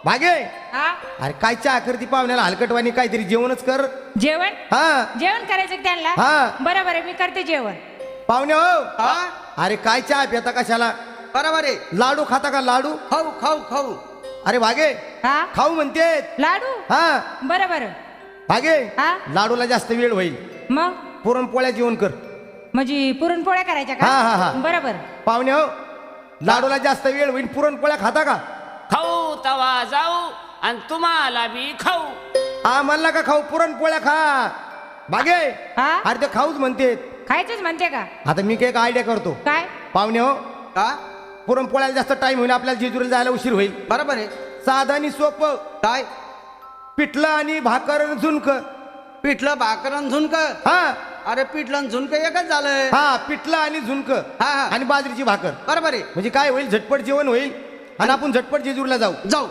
भागे हा अरे काय चहा करती पाहुण्याला हलकटवाणी काहीतरी जेवणच कर. जेवण हा जेवण करायचं का त्यांना हा. बरोबर आहे मी करते जेवण. पाहुणे हो हा अरे काय चहा पिता कशाला. बरोबर आहे. लाडू खाता का लाडू. खाऊ खाऊ खाऊ. अरे भागे हा खाऊ म्हणते. लाडू हा बरोबर भागे हा लाडूला जास्त वेळ होईल. मग पुरणपोळ्या जेवण कर. म्हणजे पुरणपोळ्या करायच्या हा, हा, का हा. बरोबर. पाहुणे हो लाडूला जास्त वेळ होईल पुरणपोळ्या खाता का. खाऊ तवा जाऊ आणि तुम्हाला बी खाऊ. म्हणला का खाऊ पुरणपोळ्या खा. भागे हा अरे ते खाऊच म्हणते. खायचंच म्हणते का आता मी काय आयडिया करतो. काय पाहुणे हो का पुरणपोळ्याला जास्त टाइम होईल आपल्याला जेजुरीला जायला उशीर होईल. बरोबर आहे. साधं आणि सोपं काय पिठलं आणि भाकर आणि झुणक. पिठलं भाकर आणि झुणक. हा अरे पिठलं आणि झुणक एकच झालंय. हा पिठलं आणि झुणक हा, हा. आणि बाजरीची भाकर बरोबर आहे. म्हणजे काय होईल झटपट जेवण होईल आणि आपण झटपट जेजुरीला जाऊ. जाऊ.